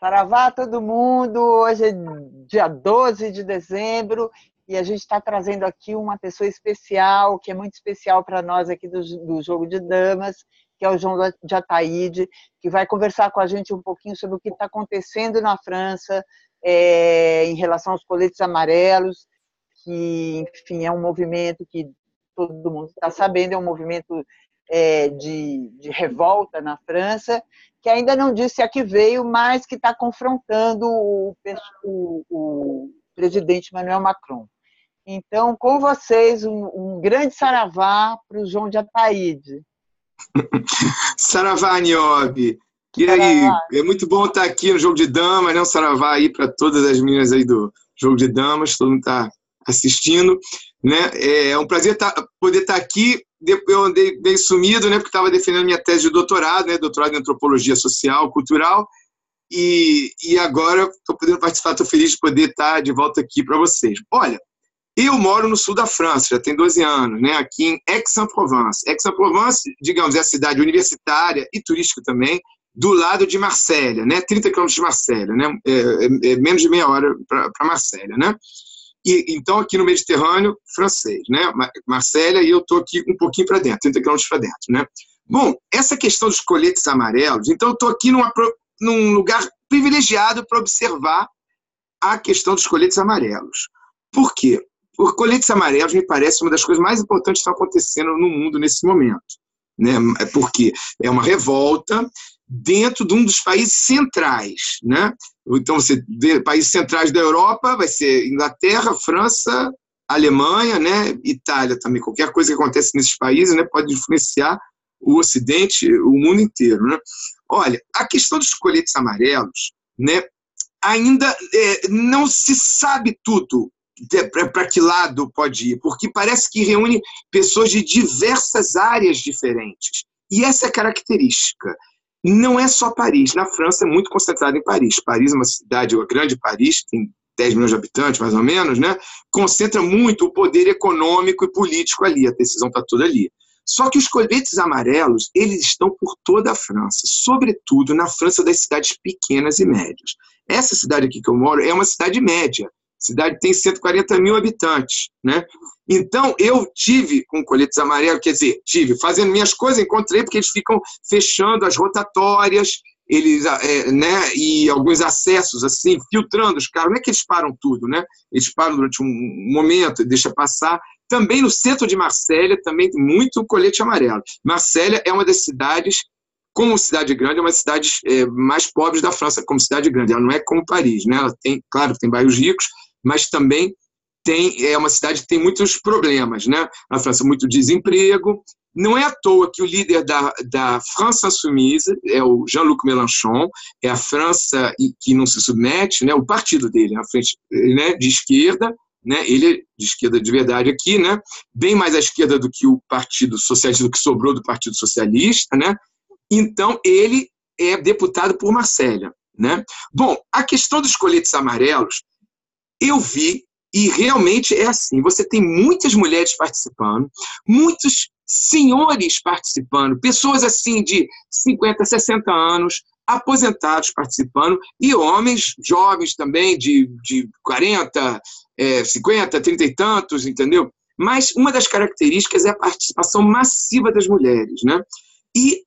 Saravá, todo mundo! Hoje é dia 12 de dezembro e a gente está trazendo aqui uma pessoa especial, que é muito especial para nós aqui do Jogo de Damas, que é o João de Ataíde, que vai conversar com a gente um pouquinho sobre o que está acontecendo na França em relação aos coletes amarelos, que, enfim, é um movimento que todo mundo está sabendo, é um movimento de revolta na França, que ainda não disse a que veio, mas que está confrontando o presidente Emmanuel Macron. Então, com vocês, um grande saravá para o João de Ataíde. Saravá, Niobe. E aí, é muito bom estar aqui no Jogo de Damas, né? Um saravá aí para todas as meninas aí do Jogo de Damas, todo mundo está assistindo, né? É um prazer poder estar aqui. Eu andei bem sumido, né? Porque estava defendendo minha tese de doutorado, né? Doutorado em Antropologia Social, Cultural, e agora estou podendo participar, estou feliz de poder estar de volta aqui para vocês. Olha, eu moro no sul da França, já tem 12 anos, né? Aqui em Aix-en-Provence. Aix-en-Provence, digamos, é a cidade universitária e turística também, do lado de Marselha, né? 30 quilômetros de Marselha, né? É menos de meia hora para Marselha, né? E, então, aqui no Mediterrâneo francês, né? Marselha, e eu estou aqui um pouquinho para dentro, 30 quilômetros para dentro, né? Bom, essa questão dos coletes amarelos, então eu estou aqui num lugar privilegiado para observar a questão dos coletes amarelos. Por quê? Os coletes amarelos me parece uma das coisas mais importantes que estão acontecendo no mundo nesse momento, né? Porque é uma revolta dentro de um dos países centrais, né? Então, você vê países centrais da Europa, vai ser Inglaterra, França, Alemanha, né? Itália também. Qualquer coisa que acontece nesses países, né, pode influenciar o Ocidente, o mundo inteiro, né? Olha, a questão dos coletes amarelos, né, ainda não se sabe tudo para que lado pode ir, porque parece que reúne pessoas de diversas áreas diferentes. E essa é a característica. Não é só Paris. Na França é muito concentrado em Paris. Paris é uma cidade, uma grande Paris, tem 10 milhões de habitantes, mais ou menos, né? Concentra muito o poder econômico e político ali, a decisão está toda ali. Só que os coletes amarelos, eles estão por toda a França, sobretudo na França das cidades pequenas e médias. Essa cidade aqui que eu moro é uma cidade média. A cidade tem 140 mil habitantes, né? Então, eu tive com coletes amarelos, quer dizer, fazendo minhas coisas, encontrei, porque eles ficam fechando as rotatórias, eles, né, e alguns acessos, assim, filtrando os carros. Não é que eles param tudo, né? Eles param durante um momento, deixa passar. Também no centro de Marselha, também tem muito colete amarelo. Marselha é uma das cidades, como cidade grande, é uma das cidades mais pobres da França, como cidade grande. Ela não é como Paris, né? Ela tem, claro, tem bairros ricos, mas também é uma cidade que tem muitos problemas, né? Na França, muito desemprego. Não é à toa que o líder da France Insoumise é o Jean-Luc Mélenchon, é a França que não se submete, né? O partido dele, na frente, né? De esquerda, né? Ele é de esquerda de verdade aqui, né? Bem mais à esquerda do que o Partido Socialista, do que sobrou do Partido Socialista, né? Então, ele é deputado por Marselha, né? Bom, a questão dos coletes amarelos, eu vi, e realmente é assim, você tem muitas mulheres participando, muitos senhores participando, pessoas assim de 50, 60 anos, aposentados participando, e homens jovens também, de 40, 50, 30 e tantos, entendeu? Mas uma das características é a participação massiva das mulheres, né? E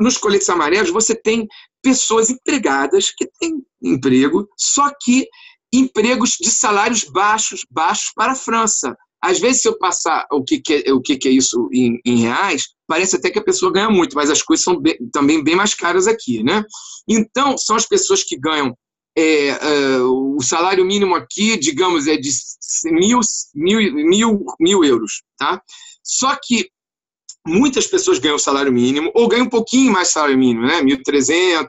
nos coletes amarelos você tem pessoas empregadas que têm emprego, só que empregos de salários baixos para a França. Às vezes, se eu passar o que é isso em reais, parece até que a pessoa ganha muito, mas as coisas são também bem mais caras aqui, né? Então, são as pessoas que ganham o salário mínimo aqui, digamos, é de 1.000 euros, tá? Só que muitas pessoas ganham o salário mínimo, ou ganham um pouquinho mais salário mínimo, né? 1.300,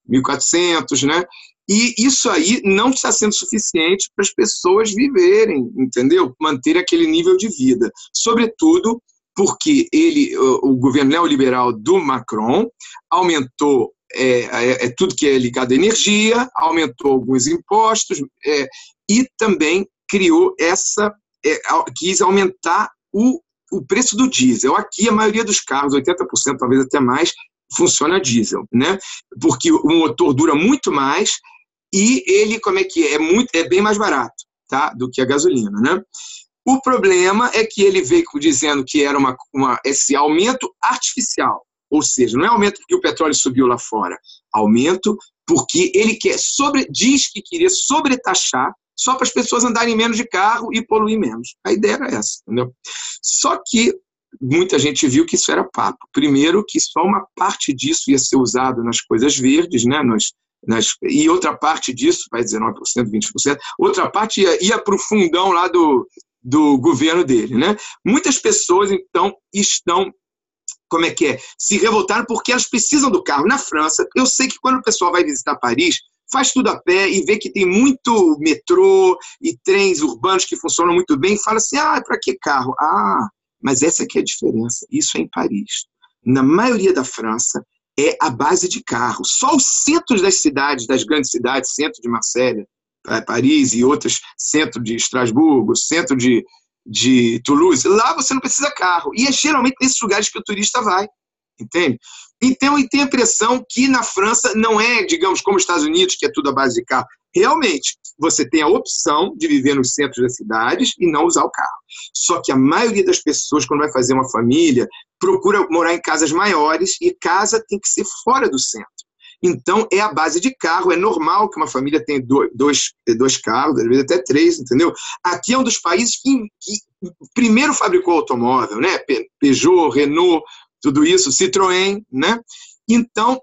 1.400, né? E isso aí não está sendo suficiente para as pessoas viverem, entendeu? Manter aquele nível de vida. Sobretudo porque o governo neoliberal do Macron aumentou tudo que é ligado à energia, aumentou alguns impostos e também criou quis aumentar o preço do diesel. Aqui, a maioria dos carros, 80%, talvez até mais, funciona a diesel, né? Porque o motor dura muito mais e ele, é bem mais barato, tá? Do que a gasolina, né? O problema é que ele veio dizendo que era esse aumento artificial, ou seja, não é aumento porque o petróleo subiu lá fora, aumento porque ele diz que queria sobretaxar só para as pessoas andarem menos de carro e poluir menos. A ideia era essa, entendeu? Só que muita gente viu que isso era papo. Primeiro, que só uma parte disso ia ser usado nas coisas verdes, né? E outra parte disso, vai 19%, 20%, outra parte ia para o fundão lá do governo dele, né? Muitas pessoas, então, estão se revoltaram porque elas precisam do carro. Na França, eu sei que quando o pessoal vai visitar Paris, faz tudo a pé e vê que tem muito metrô e trens urbanos que funcionam muito bem, e fala assim, para que carro? Mas essa aqui é a diferença, isso é em Paris. Na maioria da França, é a base de carro. Só os centros das cidades, das grandes cidades, centro de Marselha, Paris e outros, centro de Estrasburgo, centro de Toulouse, lá você não precisa carro. E é geralmente nesses lugares que o turista vai, entende? Então, e tem a impressão que na França não é, digamos, como os Estados Unidos, que é tudo à base de carro. Realmente, você tem a opção de viver nos centros das cidades e não usar o carro. Só que a maioria das pessoas, quando vai fazer uma família, procura morar em casas maiores e casa tem que ser fora do centro. Então, é a base de carro. É normal que uma família tenha dois carros, às vezes até 3, entendeu? Aqui é um dos países que primeiro fabricou automóvel, né? Peugeot, Renault, tudo isso, Citroën, né? Então,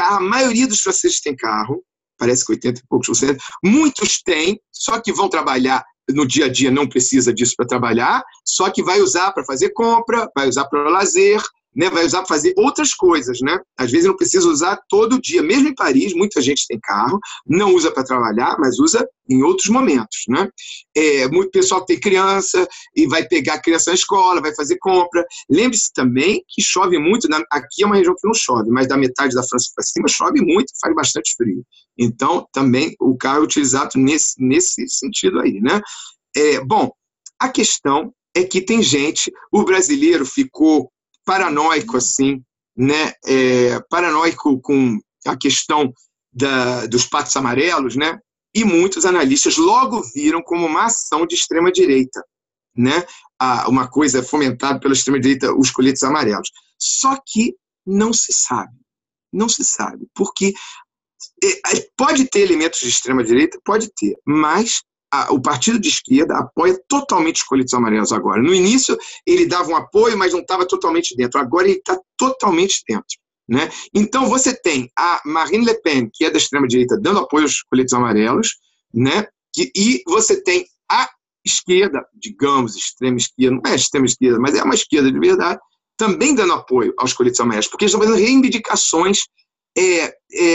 a maioria dos franceses tem carro, parece que 80 e poucos %. Muitos têm, só que vão trabalhar no dia a dia, não precisa disso para trabalhar, só que vai usar para fazer compra, vai usar para lazer, né, vai usar para fazer outras coisas, né? Às vezes não precisa usar todo dia. Mesmo em Paris, muita gente tem carro, não usa para trabalhar, mas usa em outros momentos, né? Muito pessoal que tem criança e vai pegar a criança na escola, vai fazer compra. Lembre-se também que chove muito. Aqui é uma região que não chove, mas da metade da França para cima chove muito e faz bastante frio. Então, também o carro é utilizado nesse sentido aí, né? Bom, a questão é que tem gente, o brasileiro ficou paranoico, assim, né? Paranoico com a questão dos patos amarelos, né? E muitos analistas logo viram como uma ação de extrema-direita, né? Uma coisa fomentada pela extrema-direita, os coletes amarelos. Só que não se sabe, porque pode ter elementos de extrema-direita, pode ter, mas o partido de esquerda apoia totalmente os coletes amarelos agora. No início, ele dava um apoio, mas não estava totalmente dentro. Agora, ele está totalmente dentro, né? Então, você tem a Marine Le Pen, que é da extrema-direita, dando apoio aos coletes amarelos, né? E você tem a esquerda, digamos, extrema-esquerda, não é extrema-esquerda, mas é uma esquerda de verdade, também dando apoio aos coletes amarelos, porque eles estão fazendo reivindicações.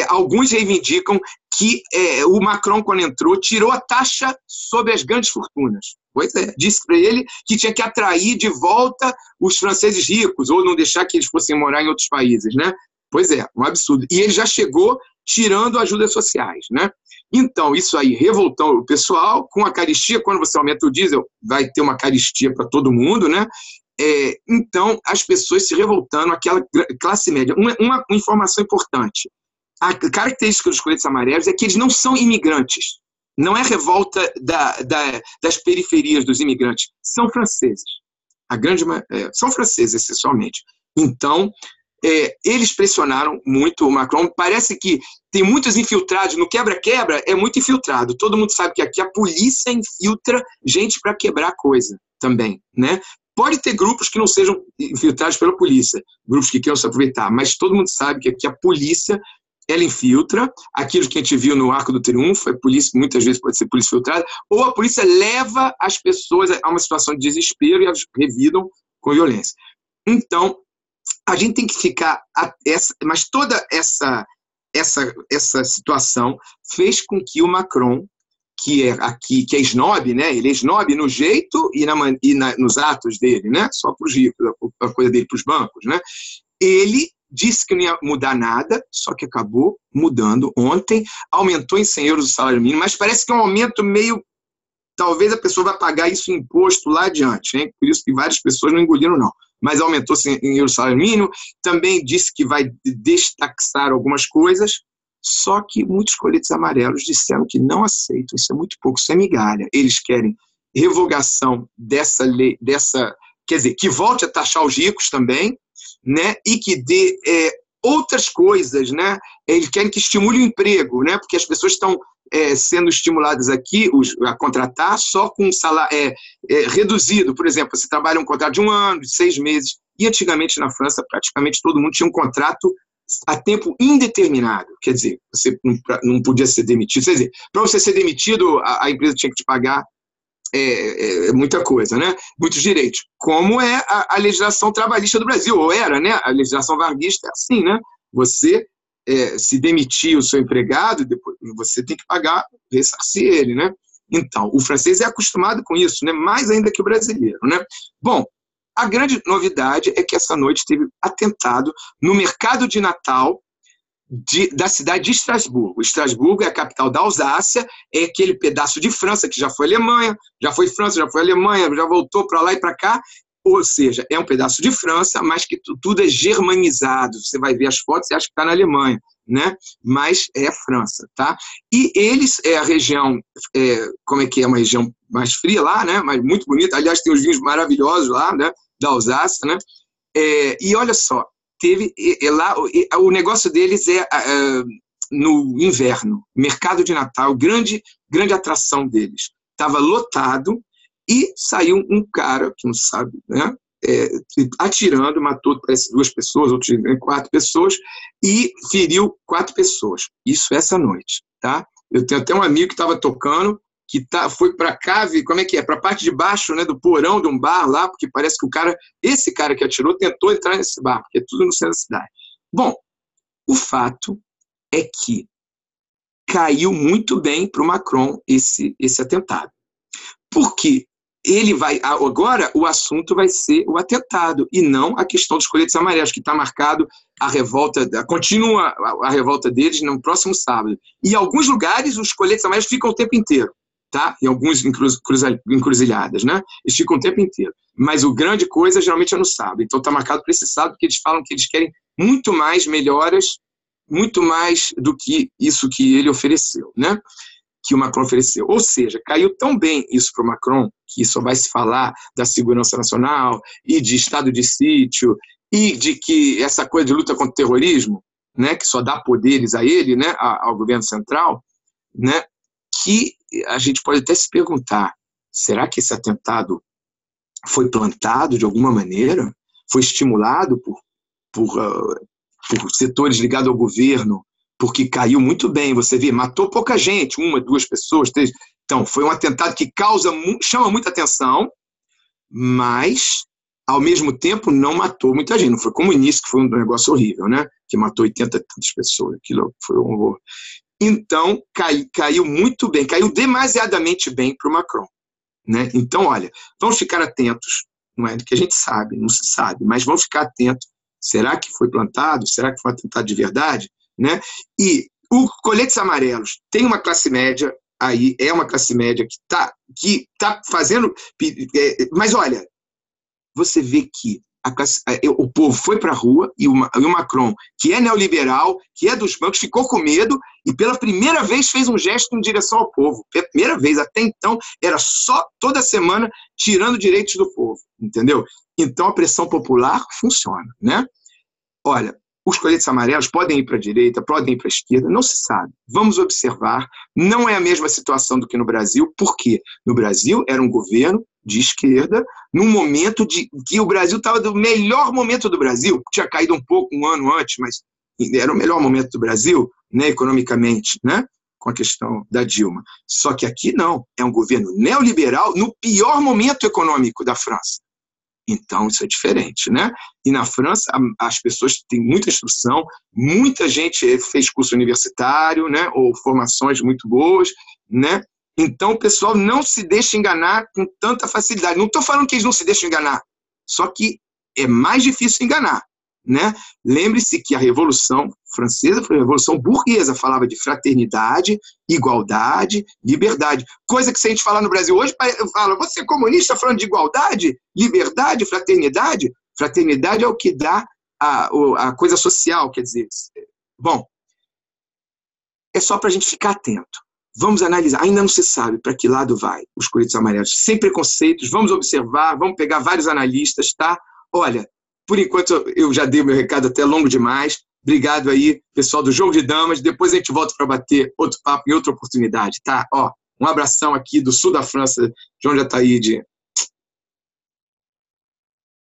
Alguns reivindicam que o Macron, quando entrou, tirou a taxa sobre as grandes fortunas. Pois é, disse para ele que tinha que atrair de volta os franceses ricos, ou não deixar que eles fossem morar em outros países, né? Pois é, um absurdo. E ele já chegou tirando ajudas sociais, né? Então, isso aí revoltou o pessoal. Com a caristia, quando você aumenta o diesel, vai ter uma caristia para todo mundo, né? Então, as pessoas se revoltando, aquela classe média. Uma informação importante. A característica dos coletes amarelos é que eles não são imigrantes. Não é revolta das periferias dos imigrantes. São franceses. São franceses, essencialmente. Então, eles pressionaram muito o Macron. Parece que tem muitos infiltrados. No quebra-quebra, é muito infiltrado. Todo mundo sabe que aqui a polícia infiltra gente para quebrar coisa também, né? Pode ter grupos que não sejam infiltrados pela polícia, grupos que queiram se aproveitar, mas todo mundo sabe que aqui a polícia, ela infiltra. Aquilo que a gente viu no Arco do Triunfo, a polícia muitas vezes pode ser polícia filtrada, ou a polícia leva as pessoas a uma situação de desespero e as revidam com violência. Então, a gente tem que ficar... Mas toda essa situação fez com que o Macron, que é snob, né? Ele é snob no jeito e nos atos dele, né? Só para os ricos, a coisa dele para os bancos, né? Ele disse que não ia mudar nada, só que acabou mudando. Ontem aumentou em 100 euros o salário mínimo, mas parece que é um aumento meio... Talvez a pessoa vai pagar isso em imposto lá adiante, hein? Por isso que várias pessoas não engoliram, não. mas aumentou-se em o salário mínimo, também disse que vai destaxar algumas coisas, só que muitos coletes amarelos disseram que não aceitam, isso é muito pouco, isso é migalha. Eles querem revogação dessa lei, quer dizer, que volte a taxar os ricos também, né, e que dê outras coisas, né? Eles querem que estimule o emprego, né, porque as pessoas estão sendo estimuladas aqui a contratar só com salário reduzido. Por exemplo, você trabalha um contrato de 1 ano, de 6 meses, e antigamente na França praticamente todo mundo tinha um contrato a tempo indeterminado, quer dizer, você não podia ser demitido, quer dizer, para você ser demitido, a empresa tinha que te pagar muita coisa, né? Muitos direitos, como é a legislação trabalhista do Brasil, ou era, né? A legislação varguista é assim, né? Você se demitir o seu empregado, depois você tem que pagar, ressarcir ele, né? Então, o francês é acostumado com isso, né? Mais ainda que o brasileiro, né? Bom, a grande novidade é que essa noite teve atentado no mercado de Natal da cidade de Estrasburgo. Estrasburgo é a capital da Alsácia, é aquele pedaço de França que já foi Alemanha, já foi França, já foi Alemanha, já voltou para lá e para cá, ou seja, é um pedaço de França, mas que tudo é germanizado. Você vai ver as fotos e acha que está na Alemanha, né? Mas é França, tá? E eles, a região, como é que é, uma região mais fria lá, né? Mas muito bonita, aliás, tem os vinhos maravilhosos lá, né? Da Alsácia, né? E olha só, lá, o negócio deles no inverno, mercado de Natal, grande atração deles. Estava lotado e saiu um cara, que não sabe, né, atirando, matou, parece 2 pessoas, outros 4 pessoas, e feriu 4 pessoas. Isso essa noite, tá? Eu tenho até um amigo que estava tocando, que foi para cá, como é que é? Para a parte de baixo, né, do porão de um bar lá, porque parece que esse cara que atirou tentou entrar nesse bar, porque é tudo no centro da cidade. Bom, o fato é que caiu muito bem para o Macron esse atentado. Porque agora o assunto vai ser o atentado, e não a questão dos coletes amarelos, que está marcado continua a revolta deles no próximo sábado. E em alguns lugares os coletes amarelos ficam o tempo inteiro. Tá? Em alguns encruzilhadas, né? Eles ficam o tempo inteiro. Mas o grande coisa geralmente é no sábado. Então está marcado para esse sábado, porque eles falam que eles querem muito mais melhoras, muito mais do que isso que ele ofereceu, né? Que o Macron ofereceu. Ou seja, caiu tão bem isso para o Macron, que só vai se falar da segurança nacional e de estado de sítio e de que essa coisa de luta contra o terrorismo, né? Que só dá poderes a ele, né? Ao governo central, né? Que a gente pode até se perguntar, será que esse atentado foi plantado de alguma maneira? Foi estimulado por setores ligados ao governo? Porque caiu muito bem, você vê, matou pouca gente, 1, 2 pessoas, 3. Então, foi um atentado que chama muita atenção, mas, ao mesmo tempo, não matou muita gente. Não foi como o início, que foi um negócio horrível, né? Que matou 80 e tantas pessoas. Aquilo foi um horror. Então, caiu muito bem, caiu demasiadamente bem para o Macron, né? Então, olha, vamos ficar atentos, não é do que a gente sabe, não se sabe, mas vamos ficar atentos. Será que foi plantado? Será que foi um atentado de verdade? Né? E os coletes amarelos tem uma classe média aí, é uma classe média que tá fazendo... Mas, olha, você vê que o povo foi para a rua e o Macron, que é neoliberal, que é dos bancos, ficou com medo e pela primeira vez fez um gesto em direção ao povo. Pela primeira vez, até então, era só toda semana tirando direitos do povo, entendeu? Então a pressão popular funciona, né? Olha, os coletes amarelos podem ir para a direita, podem ir para a esquerda, não se sabe. Vamos observar. Não é a mesma situação do que no Brasil, porque no Brasil era um governo de esquerda, num momento que o Brasil estava no melhor momento do Brasil, tinha caído um pouco um ano antes, mas era o melhor momento do Brasil, né, economicamente, né, com a questão da Dilma. Só que aqui não, é um governo neoliberal no pior momento econômico da França. Então, isso é diferente, né? E na França, as pessoas têm muita instrução, muita gente fez curso universitário, né? Ou formações muito boas, né? Então, o pessoal não se deixa enganar com tanta facilidade. Não estou falando que eles não se deixam enganar, só que é mais difícil enganar, né? Lembre-se que a Revolução Francesa foi uma revolução burguesa, falava de fraternidade, igualdade, liberdade. Coisa que se a gente falar no Brasil hoje, fala, você é comunista falando de igualdade, liberdade, fraternidade? Fraternidade é o que dá a coisa social, quer dizer. Bom, é só para a gente ficar atento. Vamos analisar. Ainda não se sabe para que lado vai os coletes amarelos. Sem preconceitos, vamos observar, vamos pegar vários analistas, tá? Olha, por enquanto eu já dei o meu recado até longo demais. Obrigado aí, pessoal do Jogo de Damas. Depois a gente volta para bater outro papo em outra oportunidade, tá? Ó, um abração aqui do sul da França, João de Ataíde.